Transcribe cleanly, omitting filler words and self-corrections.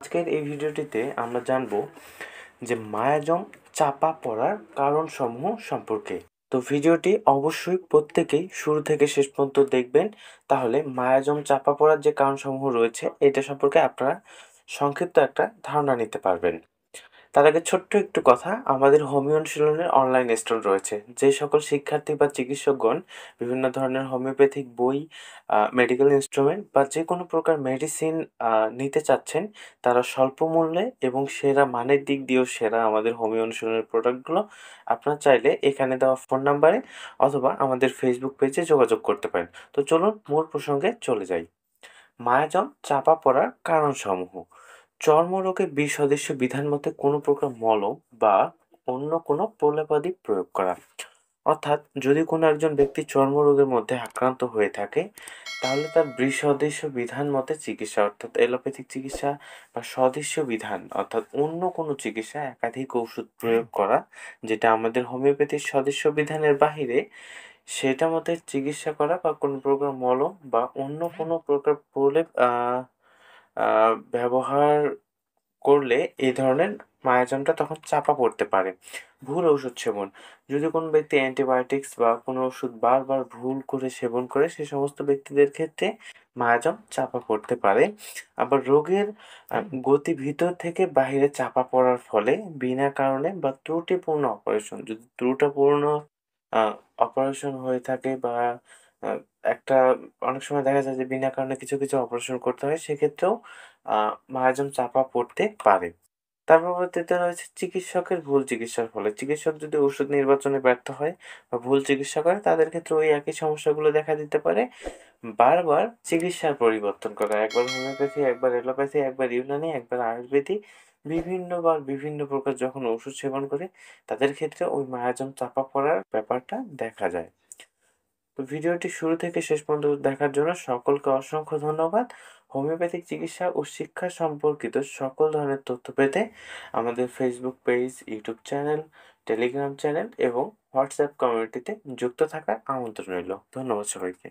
আজকের এই ভিডিওটিতে আমরা জানব যে মায়াজম চাপা পড়ার কারণসমূহ সম্পর্কে। তো ভিডিওটি অবশ্যই প্রত্যেকেই শুরু থেকে শেষ পর্যন্ত দেখবেন, তাহলে মায়াজম চাপা পড়ার যে কারণসমূহ রয়েছে এটা সম্পর্কে আপনারা সংক্ষিপ্ত একটা ধারণা নিতে পারবেন। তার আগে ছোট্ট একটু কথা, আমাদের হোমিও অনুশীলনের অনলাইন স্টোর রয়েছে। যে সকল শিক্ষার্থী বা চিকিৎসকগণ বিভিন্ন ধরনের হোমিওপ্যাথিক বই, মেডিকেল ইনস্ট্রুমেন্ট বা যে কোনো প্রকার মেডিসিন নিতে চাচ্ছেন, তারা স্বল্প মূল্যে এবং সেরা মানের দিক দিয়েও সেরা আমাদের হোমিও অনুশীলনের প্রোডাক্টগুলো আপনারা চাইলে এখানে দেওয়া ফোন নাম্বারে অথবা আমাদের ফেসবুক পেজে যোগাযোগ করতে পারেন। তো চলুন মূল প্রসঙ্গে চলে যাই। মায়াজম চাপা পড়ার কারণসমূহ: চর্মরোগে বিসদৃশ বিধান মতে কোনো প্রকার মলম বা অন্য কোনো প্রলেপাদি প্রয়োগ করা। অর্থাৎ যদি কোনো একজন ব্যক্তি চর্মরোগের মধ্যে আক্রান্ত হয়ে থাকে, তাহলে তার বৃষদৃশ্য বিধান মতে চিকিৎসা, অর্থাৎ এলোপ্যাথিক চিকিৎসা বা সদৃশ্য বিধান অর্থাৎ অন্য কোনো চিকিৎসা, একাধিক ওষুধ প্রয়োগ করা, যেটা আমাদের হোমিওপ্যাথির সদৃশ্য বিধানের বাহিরে, সেটা মতে চিকিৎসা করা বা কোনো প্রকার মলম বা অন্য কোনো প্রকার প্রলেপ ব্যবহার করলে এই ধরনের মায়াজামটা তখন চাপা পড়তে পারে। ভুল ঔষধ সেবন: যদি কোনো ব্যক্তি অ্যান্টিবায়োটিক্স বা কোনো ওষুধ বারবার ভুল করে সেবন করে, সে সমস্ত ব্যক্তিদের ক্ষেত্রে মায়াজাম চাপা পড়তে পারে। আবার রোগের গতি ভিতর থেকে বাহিরে চাপা পড়ার ফলে বিনা কারণে বা ত্রুটিপূর্ণ অপারেশন, যদি ত্রুটিপূর্ণ আ অপারেশন হয়ে থাকে বা আ একটা অনেক সময় দেখা যায় যে বিনা কারণে কিছু অপারেশন করতে হয়, সেক্ষেত্রেও আ মায়াজম চাপা পড়তে পারে। তার পরবর্তীতে রয়েছে চিকিৎসকের ভুল চিকিৎসার ফলে। চিকিৎসক যদি ওষুধ নির্বাচনে ব্যর্থ হয় বা ভুল চিকিৎসা করে, তাদের ক্ষেত্রে ওই একই সমস্যাগুলো দেখা দিতে পারে। বারবার চিকিৎসার পরিবর্তন করা। একবার হোমিওপ্যাথি, একবার এলোপ্যাথি, একবার ইউনানি, একবার আয়ুর্বেদিক, বিভিন্নবার বিভিন্ন প্রকার যখন ওষুধ সেবন করে, তাদের ক্ষেত্রে ওই মায়াজম চাপা পড়ার ব্যাপারটা দেখা যায়। তো ভিডিওটি শুরু থেকে শেষ পর্যন্ত দেখার জন্য সকলকে অসংখ্য ধন্যবাদ। হোমিওপ্যাথিক চিকিৎসা ও শিক্ষা সম্পর্কিত সকল ধরনের তথ্য পেতে আমাদের Facebook page, YouTube channel, Telegram channel এবং হোয়াটসঅ্যাপ কমিউনিটিতে যুক্ত থাকার আমন্ত্রণ রইল। ধন্যবাদ সবাইকে।